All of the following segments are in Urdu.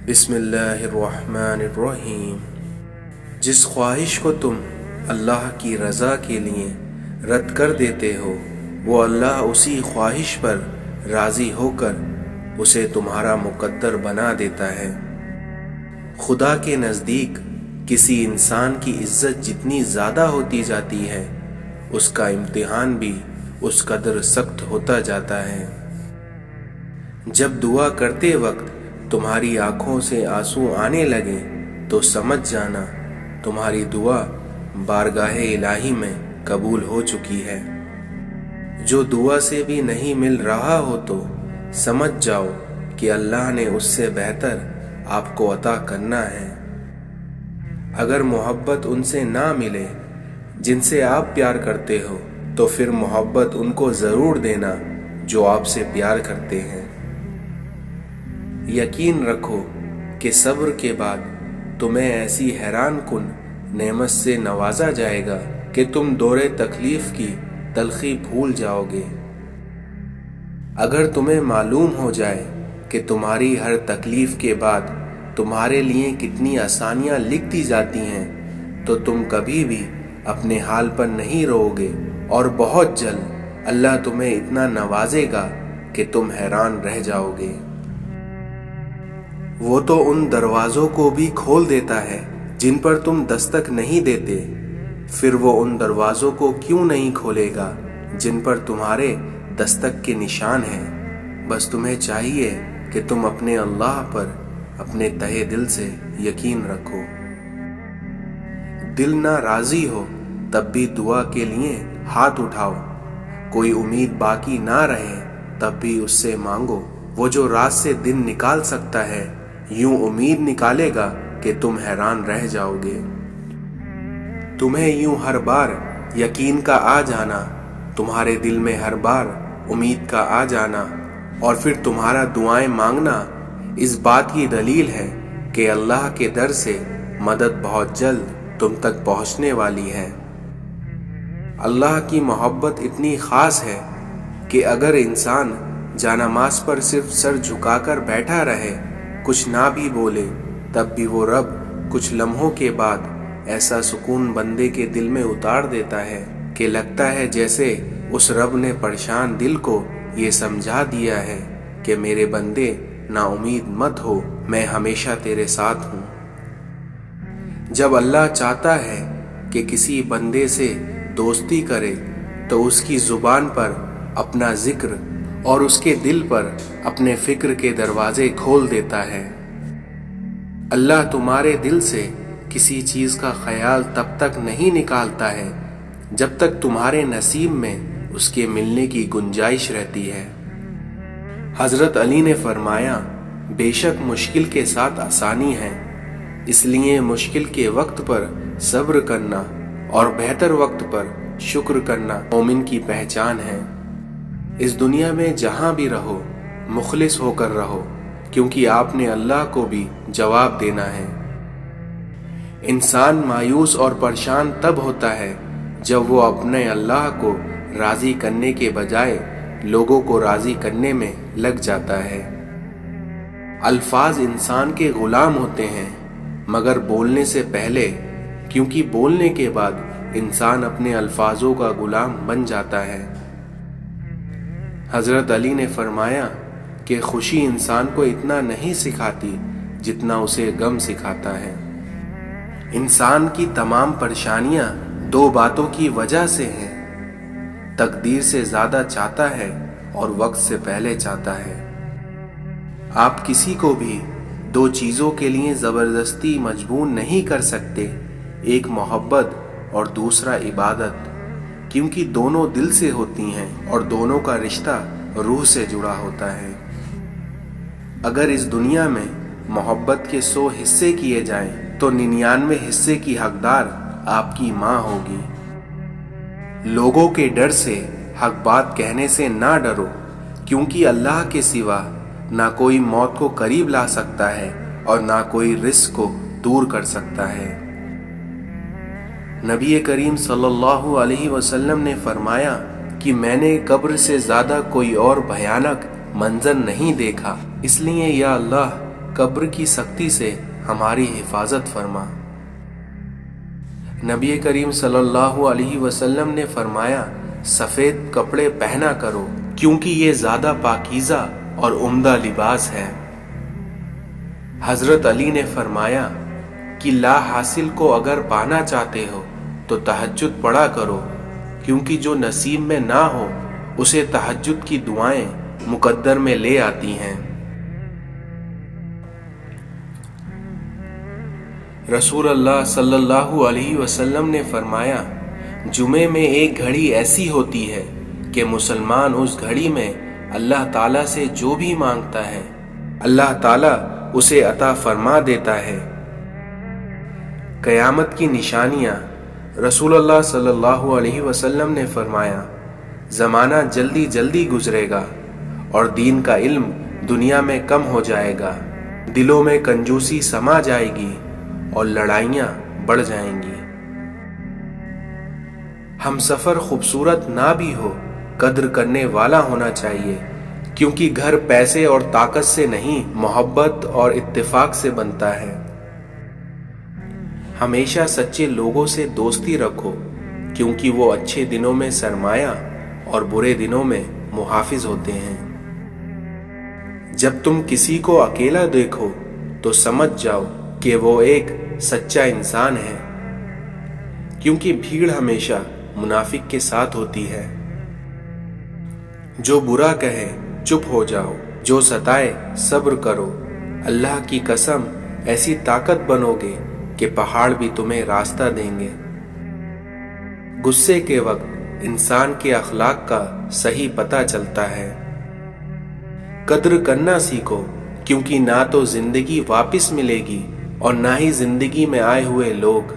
بسم اللہ الرحمن الرحیم۔ جس خواہش کو تم اللہ کی رضا کے لیے رد کر دیتے ہو، وہ اللہ اسی خواہش پر راضی ہو کر اسے تمہارا مقدر بنا دیتا ہے۔ خدا کے نزدیک کسی انسان کی عزت جتنی زیادہ ہوتی جاتی ہے، اس کا امتحان بھی اس قدر سخت ہوتا جاتا ہے۔ جب دعا کرتے وقت تمہاری آنکھوں سے آنسو آنے لگے تو سمجھ جانا تمہاری دعا بارگاہ الہی میں قبول ہو چکی ہے۔ جو دعا سے بھی نہیں مل رہا ہو تو سمجھ جاؤ کہ اللہ نے اس سے بہتر آپ کو عطا کرنا ہے۔ اگر محبت ان سے نہ ملے جن سے آپ پیار کرتے ہو تو پھر محبت ان کو ضرور دینا جو آپ سے پیار کرتے ہیں۔ یقین رکھو کہ صبر کے بعد تمہیں ایسی حیران کن نعمت سے نوازا جائے گا کہ تم دور تکلیف کی تلخی بھول جاؤ گے۔ اگر تمہیں معلوم ہو جائے کہ تمہاری ہر تکلیف کے بعد تمہارے لیے کتنی آسانیاں لکھ دی جاتی ہیں تو تم کبھی بھی اپنے حال پر نہیں رہو گے، اور بہت جلد اللہ تمہیں اتنا نوازے گا کہ تم حیران رہ جاؤ گے۔ وہ تو ان دروازوں کو بھی کھول دیتا ہے جن پر تم دستک نہیں دیتے، پھر وہ ان دروازوں کو کیوں نہیں کھولے گا جن پر تمہارے دستک کے نشان ہیں۔ بس تمہیں چاہیے کہ تم اپنے اللہ پر اپنے تہہ دل سے یقین رکھو۔ دل نہ راضی ہو تب بھی دعا کے لیے ہاتھ اٹھاؤ، کوئی امید باقی نہ رہے تب بھی اس سے مانگو۔ وہ جو رات سے دن نکال سکتا ہے یوں امید نکالے گا کہ تم حیران رہ جاؤ گے۔ تمہیں یوں ہر بار یقین کا آ جانا، تمہارے دل میں ہر بار امید کا آ جانا، اور پھر تمہارا دعائیں مانگنا اس بات کی دلیل ہے کہ اللہ کے در سے مدد بہت جلد تم تک پہنچنے والی ہے۔ اللہ کی محبت اتنی خاص ہے کہ اگر انسان جانماز پر صرف سر جھکا کر بیٹھا رہے، کچھ نہ بھی بولے، تب بھی وہ رب کچھ لمحوں کے بعد ایسا سکون بندے کے دل میں اتار دیتا ہے کہ لگتا ہے جیسے اس رب نے پریشان دل کو یہ سمجھا دیا ہے کہ میرے بندے نا امید مت ہو، میں ہمیشہ تیرے ساتھ ہوں۔ جب اللہ چاہتا ہے کہ کسی بندے سے دوستی کرے تو اس کی زبان پر اپنا ذکر اور اس کے دل پر اپنے فکر کے دروازے کھول دیتا ہے۔ اللہ تمہارے دل سے کسی چیز کا خیال تب تک نہیں نکالتا ہے جب تک تمہارے نصیب میں اس کے ملنے کی گنجائش رہتی ہے۔ حضرت علی نے فرمایا، بے شک مشکل کے ساتھ آسانی ہے، اس لیے مشکل کے وقت پر صبر کرنا اور بہتر وقت پر شکر کرنا مومن کی پہچان ہے۔ اس دنیا میں جہاں بھی رہو مخلص ہو کر رہو، کیونکہ آپ نے اللہ کو بھی جواب دینا ہے۔ انسان مایوس اور پریشان تب ہوتا ہے جب وہ اپنے اللہ کو راضی کرنے کے بجائے لوگوں کو راضی کرنے میں لگ جاتا ہے۔ الفاظ انسان کے غلام ہوتے ہیں مگر بولنے سے پہلے، کیونکہ بولنے کے بعد انسان اپنے الفاظوں کا غلام بن جاتا ہے۔ حضرت علی نے فرمایا کہ خوشی انسان کو اتنا نہیں سکھاتی جتنا اسے غم سکھاتا ہے۔ انسان کی تمام پریشانیاں دو باتوں کی وجہ سے ہیں، تقدیر سے زیادہ چاہتا ہے اور وقت سے پہلے چاہتا ہے۔ آپ کسی کو بھی دو چیزوں کے لیے زبردستی مجبور نہیں کر سکتے، ایک محبت اور دوسرا عبادت، کیونکہ دونوں دل سے ہوتی ہیں اور دونوں کا رشتہ روح سے جڑا ہوتا ہے۔ اگر اس دنیا میں محبت کے 100 حصے کیے جائیں تو 99 حصے کی حقدار آپ کی ماں ہوگی۔ لوگوں کے ڈر سے حق بات کہنے سے نہ ڈرو، کیونکہ اللہ کے سوا نہ کوئی موت کو قریب لا سکتا ہے اور نہ کوئی رزق کو دور کر سکتا ہے۔ نبی کریم صلی اللہ علیہ وسلم نے فرمایا کہ میں نے قبر سے زیادہ کوئی اور بھیانک منظر نہیں دیکھا، اس لیے یا اللہ قبر کی سختی سے ہماری حفاظت فرما۔ نبی کریم صلی اللہ علیہ وسلم نے فرمایا، سفید کپڑے پہنا کرو کیونکہ یہ زیادہ پاکیزہ اور عمدہ لباس ہے۔ حضرت علی نے فرمایا کہ لا حاصل کو اگر پانا چاہتے ہو تو تہجد پڑھا کرو، کیونکہ جو نصیب میں نہ ہو اسے تہجد کی دعائیں مقدر میں لے آتی ہیں۔ رسول اللہ صلی اللہ علیہ وسلم نے فرمایا، جمعے میں ایک گھڑی ایسی ہوتی ہے کہ مسلمان اس گھڑی میں اللہ تعالیٰ سے جو بھی مانگتا ہے اللہ تعالیٰ اسے عطا فرما دیتا ہے۔ قیامت کی نشانیاں، رسول اللہ صلی اللہ علیہ وسلم نے فرمایا، زمانہ جلدی جلدی گزرے گا اور دین کا علم دنیا میں کم ہو جائے گا، دلوں میں کنجوسی سما جائے گی اور لڑائیاں بڑھ جائیں گی۔ ہم سفر خوبصورت نہ بھی ہو، قدر کرنے والا ہونا چاہیے، کیونکہ گھر پیسے اور طاقت سے نہیں، محبت اور اتفاق سے بنتا ہے۔ ہمیشہ سچے لوگوں سے دوستی رکھو، کیونکہ وہ اچھے دنوں میں سرمایہ اور برے دنوں میں محافظ ہوتے ہیں۔ جب تم کسی کو اکیلا دیکھو تو سمجھ جاؤ کہ وہ ایک سچا انسان ہے، کیونکہ بھیڑ ہمیشہ منافق کے ساتھ ہوتی ہے۔ جو برا کہے چپ ہو جاؤ، جو ستائے صبر کرو، اللہ کی قسم ایسی طاقت بنو گے کہ پہاڑ بھی تمہیں راستہ دیں گے۔ غصے کے وقت انسان کے اخلاق کا صحیح پتہ چلتا ہے۔ قدر کرنا سیکھو، کیونکہ نہ تو زندگی واپس ملے گی اور نہ ہی زندگی میں آئے ہوئے لوگ۔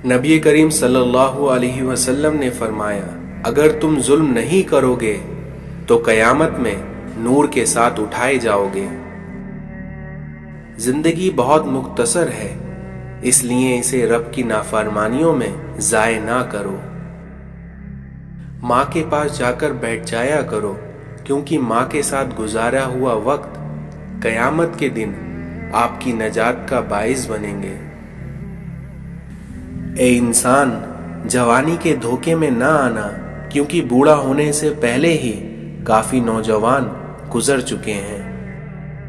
نبی کریم صلی اللہ علیہ وسلم نے فرمایا، اگر تم ظلم نہیں کرو گے تو قیامت میں نور کے ساتھ اٹھائے جاؤ گے۔ زندگی بہت مختصر ہے، اس لیے اسے رب کی نافرمانیوں میں ضائع نہ کرو۔ ماں کے پاس جا کر بیٹھ جایا کرو، کیونکہ ماں کے ساتھ گزارا ہوا وقت قیامت کے دن آپ کی نجات کا باعث بنیں گے۔ اے انسان، جوانی کے دھوکے میں نہ آنا، کیونکہ بوڑھا ہونے سے پہلے ہی کافی نوجوان گزر چکے ہیں۔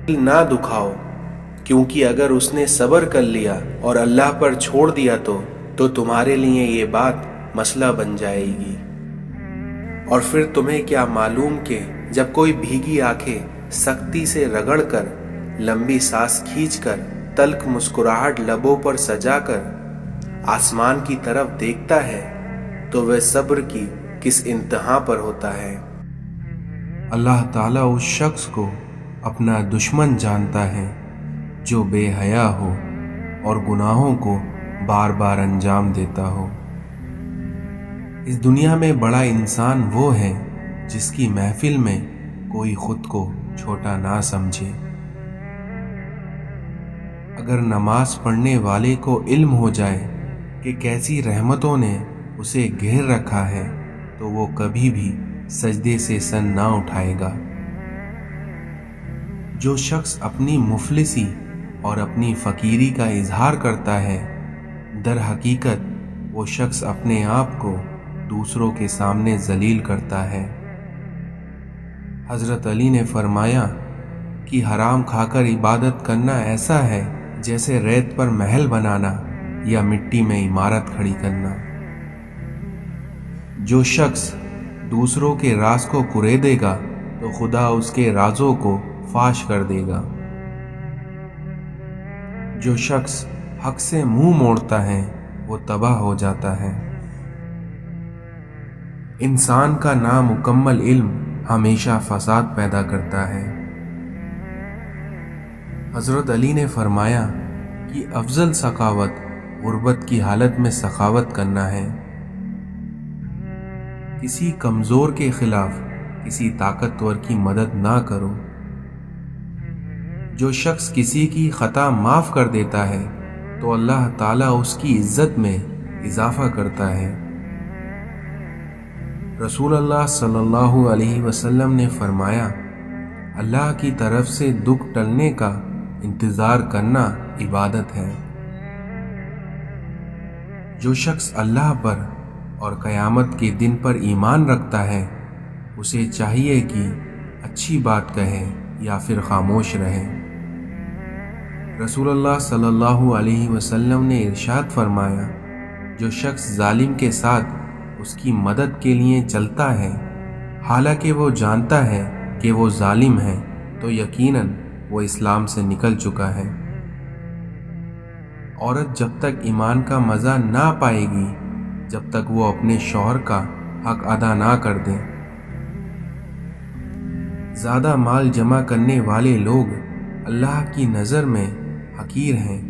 دل نہ دکھاؤ، کیونکہ اگر اس نے صبر کر لیا اور اللہ پر چھوڑ دیا تو تمہارے لیے یہ بات مسئلہ بن جائے گی۔ اور پھر تمہیں کیا معلوم کہ جب کوئی بھیگی آنکھیں سختی سے رگڑ کر، لمبی سانس کھینچ کر، تلخ مسکراہٹ لبوں پر سجا کر آسمان کی طرف دیکھتا ہے تو وہ صبر کی کس انتہا پر ہوتا ہے۔ اللہ تعالیٰ اس شخص کو اپنا دشمن جانتا ہے جو بے حیا ہو اور گناہوں کو بار بار انجام دیتا ہو۔ اس دنیا میں بڑا انسان وہ ہے جس کی محفل میں کوئی خود کو چھوٹا نہ سمجھے۔ اگر نماز پڑھنے والے کو علم ہو جائے کہ کیسی رحمتوں نے اسے گھیر رکھا ہے تو وہ کبھی بھی سجدے سے سر نہ اٹھائے گا۔ جو شخص اپنی مفلسی اور اپنی فقیری کا اظہار کرتا ہے، در حقیقت وہ شخص اپنے آپ کو دوسروں کے سامنے ذلیل کرتا ہے۔ حضرت علی نے فرمایا کہ حرام کھا کر عبادت کرنا ایسا ہے جیسے ریت پر محل بنانا یا مٹی میں عمارت کھڑی کرنا۔ جو شخص دوسروں کے راز کو کریدے گا تو خدا اس کے رازوں کو فاش کر دے گا۔ جو شخص حق سے منہ موڑتا ہے وہ تباہ ہو جاتا ہے۔ انسان کا نامکمل علم ہمیشہ فساد پیدا کرتا ہے۔ حضرت علی نے فرمایا کہ افضل سخاوت غربت کی حالت میں سخاوت کرنا ہے۔ کسی کمزور کے خلاف کسی طاقتور کی مدد نہ کرو۔ جو شخص کسی کی خطا معاف کر دیتا ہے تو اللہ تعالیٰ اس کی عزت میں اضافہ کرتا ہے۔ رسول اللہ صلی اللہ علیہ وسلم نے فرمایا، اللہ کی طرف سے دکھ ٹلنے کا انتظار کرنا عبادت ہے۔ جو شخص اللہ پر اور قیامت کے دن پر ایمان رکھتا ہے اسے چاہیے کہ اچھی بات کہے یا پھر خاموش رہے۔ رسول اللہ صلی اللہ علیہ وسلم نے ارشاد فرمایا، جو شخص ظالم کے ساتھ اس کی مدد کے لیے چلتا ہے حالانکہ وہ جانتا ہے کہ وہ ظالم ہے تو یقیناً وہ اسلام سے نکل چکا ہے۔ عورت جب تک ایمان کا مزہ نہ پائے گی جب تک وہ اپنے شوہر کا حق ادا نہ کر دے۔ زیادہ مال جمع کرنے والے لوگ اللہ کی نظر میں حقیر ہیں،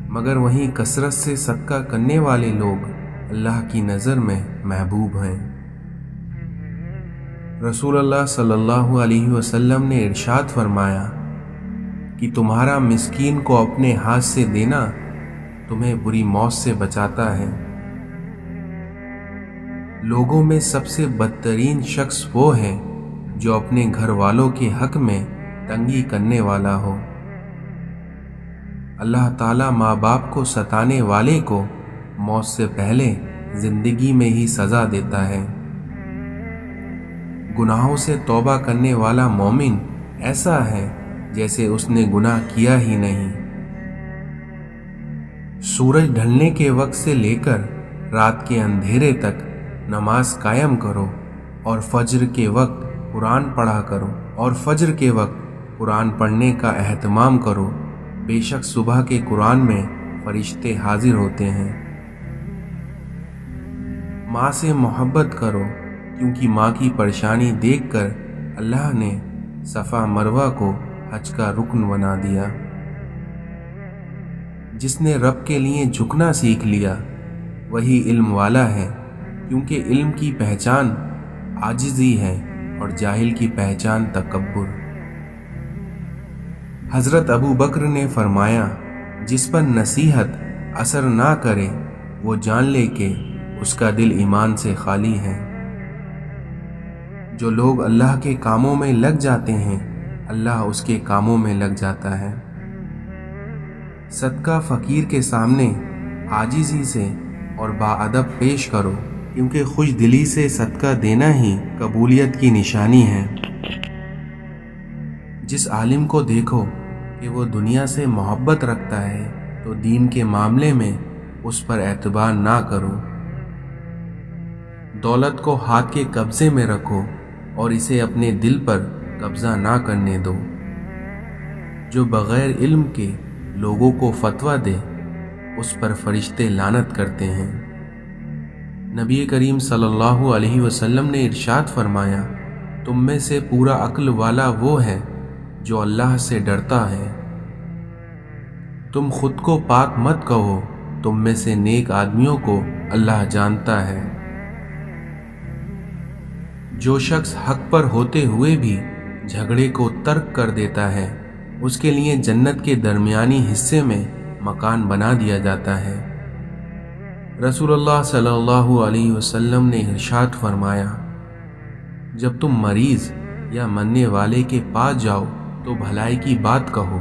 مگر وہیں کثرت سے صدقہ کرنے والے لوگ اللہ کی نظر میں محبوب ہیں۔ رسول اللہ صلی اللہ علیہ وسلم نے ارشاد فرمایا کہ تمہارا مسکین کو اپنے ہاتھ سے دینا تمہیں بری موت سے بچاتا ہے۔ لوگوں میں سب سے بدترین شخص وہ ہے جو اپنے گھر والوں کے حق میں تنگی کرنے والا ہو۔ اللہ تعالیٰ ماں باپ کو ستانے والے کو موت سے پہلے زندگی میں ہی سزا دیتا ہے۔ گناہوں سے توبہ کرنے والا مومن ایسا ہے جیسے اس نے گناہ کیا ہی نہیں۔ سورج ڈھلنے کے وقت سے لے کر رات کے اندھیرے تک نماز قائم کرو اور فجر کے وقت قرآن پڑھا کرو اور فجر کے وقت قرآن پڑھنے کا اہتمام کرو، بے شک صبح کے قرآن میں فرشتے حاضر ہوتے ہیں۔ ماں سے محبت کرو کیونکہ ماں کی پریشانی دیکھ کر اللہ نے صفا مروہ کو حج کا رکن بنا دیا۔ جس نے رب کے لیے جھکنا سیکھ لیا وہی علم والا ہے، کیونکہ علم کی پہچان عاجزی ہے اور جاہل کی پہچان تکبر۔ حضرت ابو بکر نے فرمایا، جس پر نصیحت اثر نہ کرے وہ جان لے کہ اس کا دل ایمان سے خالی ہے۔ جو لوگ اللہ کے کاموں میں لگ جاتے ہیں اللہ اس کے کاموں میں لگ جاتا ہے۔ صدقہ فقیر کے سامنے عاجزی سے اور باادب پیش کرو، کیونکہ خوش دلی سے صدقہ دینا ہی قبولیت کی نشانی ہے۔ جس عالم کو دیکھو کہ وہ دنیا سے محبت رکھتا ہے تو دین کے معاملے میں اس پر اعتبار نہ کرو۔ دولت کو ہاتھ کے قبضے میں رکھو اور اسے اپنے دل پر قبضہ نہ کرنے دو۔ جو بغیر علم کے لوگوں کو فتویٰ دے اس پر فرشتے لعنت کرتے ہیں۔ نبی کریم صلی اللہ علیہ وسلم نے ارشاد فرمایا، تم میں سے پورا عقل والا وہ ہے جو اللہ سے ڈرتا ہے۔ تم خود کو پاک مت کہو، تم میں سے نیک آدمیوں کو اللہ جانتا ہے۔ جو شخص حق پر ہوتے ہوئے بھی جھگڑے کو ترک کر دیتا ہے اس کے لیے جنت کے درمیانی حصے میں مکان بنا دیا جاتا ہے۔ رسول اللہ صلی اللہ علیہ وسلم نے ارشاد فرمایا، جب تم مریض یا مرنے والے کے پاس جاؤ تو بھلائی کی بات کہو،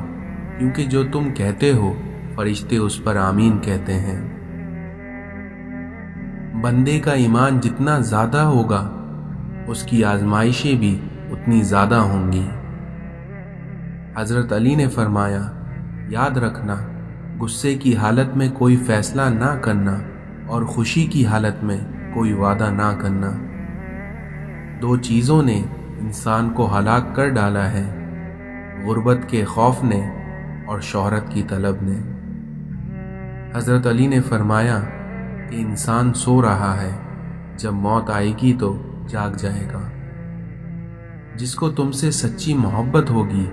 کیونکہ جو تم کہتے ہو فرشتے اس پر آمین کہتے ہیں۔ بندے کا ایمان جتنا زیادہ ہوگا اس کی آزمائشیں بھی اتنی زیادہ ہوں گی۔ حضرت علی نے فرمایا، یاد رکھنا، غصے کی حالت میں کوئی فیصلہ نہ کرنا اور خوشی کی حالت میں کوئی وعدہ نہ کرنا۔ دو چیزوں نے انسان کو ہلاک کر ڈالا ہے، غربت کے خوف نے اور شہرت کی طلب نے۔ حضرت علی نے فرمایا کہ انسان سو رہا ہے، جب موت آئے گی تو جاگ جائے گا۔ جس کو تم سے سچی محبت ہوگی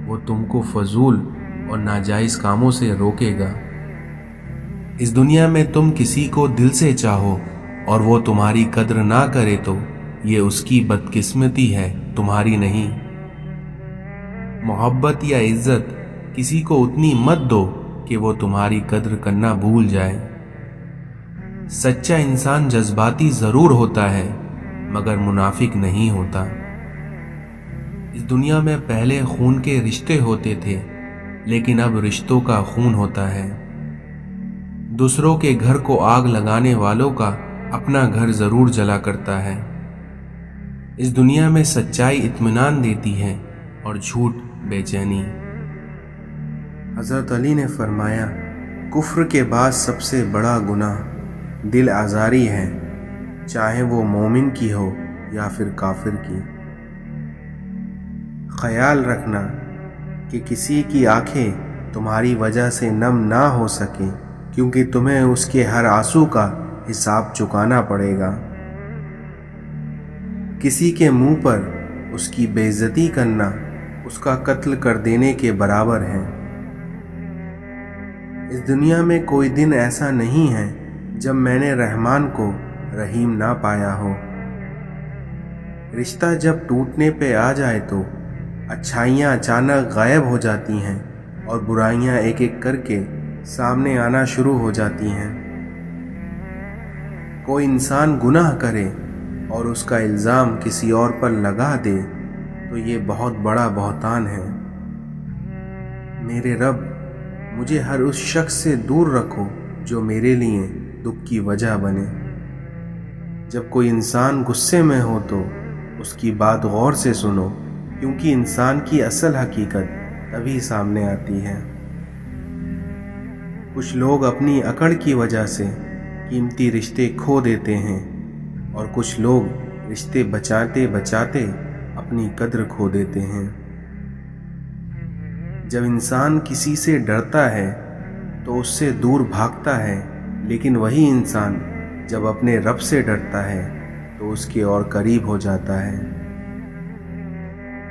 وہ تم کو فضول اور ناجائز کاموں سے روکے گا۔ اس دنیا میں تم کسی کو دل سے چاہو اور وہ تمہاری قدر نہ کرے تو یہ اس کی بدقسمتی ہے، تمہاری نہیں۔ محبت یا عزت کسی کو اتنی مت دو کہ وہ تمہاری قدر کرنا بھول جائے۔ سچا انسان جذباتی ضرور ہوتا ہے مگر منافق نہیں ہوتا۔ اس دنیا میں پہلے خون کے رشتے ہوتے تھے، لیکن اب رشتوں کا خون ہوتا ہے۔ دوسروں کے گھر کو آگ لگانے والوں کا اپنا گھر ضرور جلا کرتا ہے۔ اس دنیا میں سچائی اطمینان دیتی ہے اور جھوٹ بے چینی۔ حضرت علی نے فرمایا، کفر کے بعد سب سے بڑا گناہ دل آزاری ہے، چاہے وہ مومن کی ہو یا پھر کافر کی۔ خیال رکھنا کہ کسی کی آنکھیں تمہاری وجہ سے نم نہ ہو سکیں، کیونکہ تمہیں اس کے ہر آنسو کا حساب چکانا پڑے گا۔ کسی کے منہ پر اس کی بے عزتی کرنا اس کا قتل کر دینے کے برابر ہے۔ اس دنیا میں کوئی دن ایسا نہیں ہے جب میں نے رحمان کو رحیم نہ پایا ہو۔ رشتہ جب ٹوٹنے پہ آ جائے تو اچھائیاں اچانک غائب ہو جاتی ہیں اور برائیاں ایک ایک کر کے سامنے آنا شروع ہو جاتی ہیں۔ کوئی انسان گناہ کرے اور اس کا الزام کسی اور پر لگا دے تو یہ بہت بڑا بہتان ہے۔ میرے رب، مجھے ہر اس شخص سے دور رکھو جو میرے لیے دکھ کی وجہ بنے۔ جب کوئی انسان غصے میں ہو تو اس کی بات غور سے سنو، کیونکہ انسان کی اصل حقیقت تبھی سامنے آتی ہے۔ کچھ لوگ اپنی اکڑ کی وجہ سے قیمتی رشتے کھو دیتے ہیں اور کچھ لوگ رشتے بچاتے بچاتے اپنی قدر کھو دیتے ہیں۔ جب انسان کسی سے ڈرتا ہے تو اس سے دور بھاگتا ہے، لیکن وہی انسان جب اپنے رب سے ڈرتا ہے تو اس کے اور قریب ہو جاتا ہے۔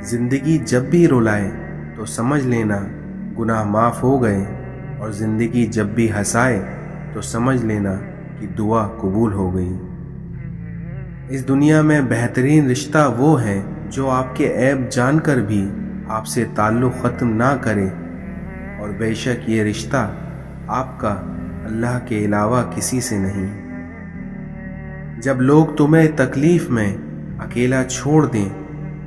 زندگی جب بھی رلائے تو سمجھ لینا گناہ معاف ہو گئے، اور زندگی جب بھی ہنسائے تو سمجھ لینا کہ دعا قبول ہو گئی۔ اس دنیا میں بہترین رشتہ وہ ہے جو آپ کے عیب جان کر بھی آپ سے تعلق ختم نہ کرے، اور بے شک یہ رشتہ آپ کا اللہ کے علاوہ کسی سے نہیں۔ جب لوگ تمہیں تکلیف میں اکیلا چھوڑ دیں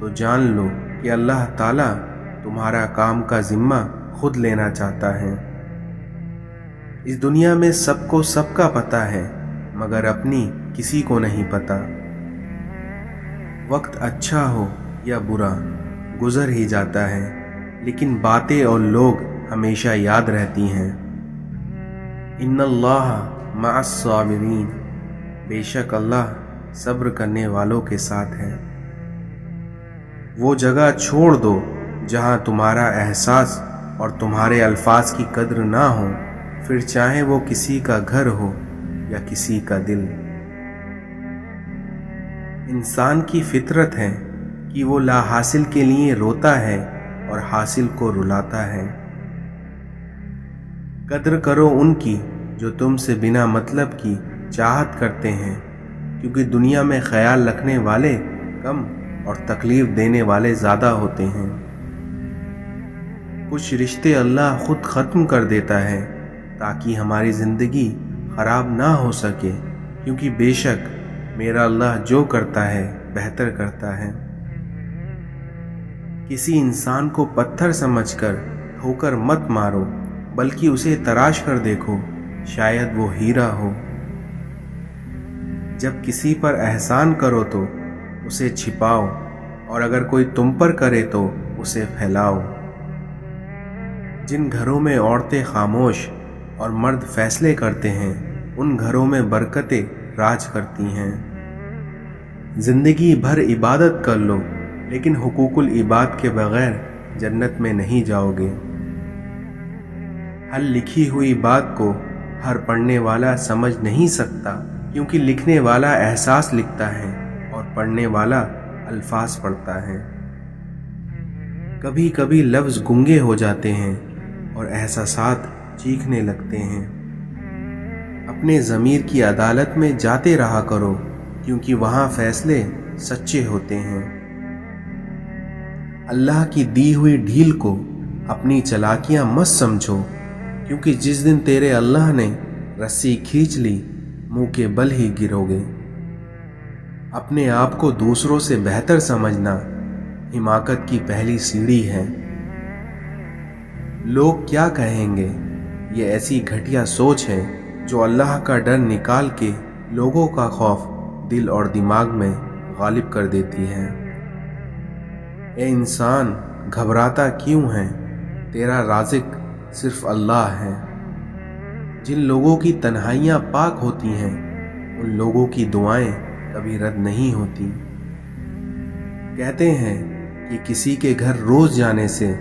تو جان لو کہ اللہ تعالیٰ تمہارا کام کا ذمہ خود لینا چاہتا ہے۔ اس دنیا میں سب کو سب کا پتہ ہے، مگر اپنی کسی کو نہیں پتہ۔ وقت اچھا ہو یا برا گزر ہی جاتا ہے، لیکن باتیں اور لوگ ہمیشہ یاد رہتی ہیں۔ ان اللہ مع الصابرین، بے شک اللہ صبر کرنے والوں کے ساتھ ہے۔ وہ جگہ چھوڑ دو جہاں تمہارا احساس اور تمہارے الفاظ کی قدر نہ ہو، پھر چاہے وہ کسی کا گھر ہو یا کسی کا دل۔ انسان کی فطرت ہے کہ وہ لا حاصل کے لیے روتا ہے اور حاصل کو رلاتا ہے۔ قدر کرو ان کی جو تم سے بنا مطلب کی چاہت کرتے ہیں، کیونکہ دنیا میں خیال رکھنے والے کم اور تکلیف دینے والے زیادہ ہوتے ہیں۔ کچھ رشتے اللہ خود ختم کر دیتا ہے تاکہ ہماری زندگی خراب نہ ہو سکے، کیونکہ بے شک میرا اللہ جو کرتا ہے بہتر کرتا ہے۔ کسی انسان کو پتھر سمجھ کر ٹھوکر مت مارو، بلکہ اسے تراش کر دیکھو، شاید وہ ہیرا ہو۔ جب کسی پر احسان کرو تو اسے چھپاؤ، اور اگر کوئی تم پر کرے تو اسے پھیلاؤ۔ جن گھروں میں عورتیں خاموش اور مرد فیصلے کرتے ہیں، ان گھروں میں برکتیں راج کرتی ہیں۔ زندگی بھر عبادت کر لو، لیکن حقوق العباد کے بغیر جنت میں نہیں جاؤ گے۔ ہر لکھی ہوئی بات کو ہر پڑھنے والا سمجھ نہیں سکتا، کیونکہ لکھنے والا احساس لکھتا ہے اور پڑھنے والا الفاظ پڑھتا ہے۔ کبھی کبھی لفظ گنگے ہو جاتے ہیں اور احساسات چیخنے لگتے ہیں۔ اپنے ضمیر کی عدالت میں جاتے رہا کرو، کیونکہ وہاں فیصلے سچے ہوتے ہیں۔ اللہ کی دی ہوئی ڈھیل کو اپنی چالاکیاں مت سمجھو، کیونکہ جس دن تیرے اللہ نے رسی کھینچ لی، منہ کے بل ہی گرو گے۔ اپنے آپ کو دوسروں سے بہتر سمجھنا حماقت کی پہلی سیڑھی ہے۔ لوگ کیا کہیں گے، یہ ایسی گھٹیا سوچ ہے جو اللہ کا ڈر نکال کے لوگوں کا خوف دل اور دماغ میں غالب کر دیتی ہے۔ اے انسان، گھبراتا کیوں ہے؟ تیرا رازق صرف اللہ ہے۔ جن لوگوں کی تنہائیاں پاک ہوتی ہیں ان لوگوں کی دعائیں کبھی رد نہیں ہوتی۔ کہتے ہیں کہ کسی کے گھر روز جانے سے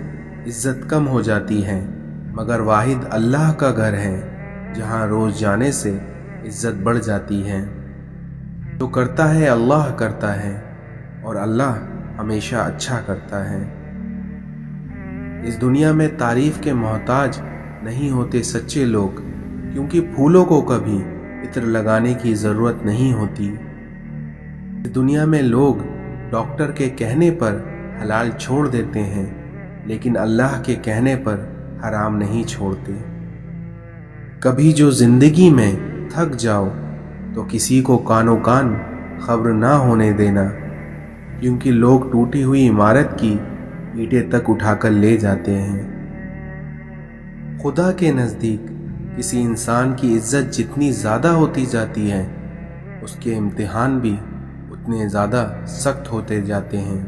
عزت کم ہو جاتی ہے، مگر واحد اللہ کا گھر ہے جہاں روز جانے سے عزت بڑھ جاتی ہے۔ جو کرتا ہے اللہ کرتا ہے، اور اللہ ہمیشہ اچھا کرتا ہے۔ اس دنیا میں تعریف کے محتاج نہیں ہوتے سچے لوگ، کیونکہ پھولوں کو کبھی عطر لگانے کی ضرورت نہیں ہوتی۔ اس دنیا میں لوگ ڈاکٹر کے کہنے پر حلال چھوڑ دیتے ہیں، لیکن اللہ کے کہنے پر حرام نہیں چھوڑتے۔ کبھی جو زندگی میں تھک جاؤ تو کسی کو کانو کان خبر نہ ہونے دینا، کیونکہ لوگ ٹوٹی ہوئی عمارت کی اینٹیں تک اٹھا کر لے جاتے ہیں۔ خدا کے نزدیک کسی انسان کی عزت جتنی زیادہ ہوتی جاتی ہے، اس کے امتحان بھی اتنے زیادہ سخت ہوتے جاتے ہیں۔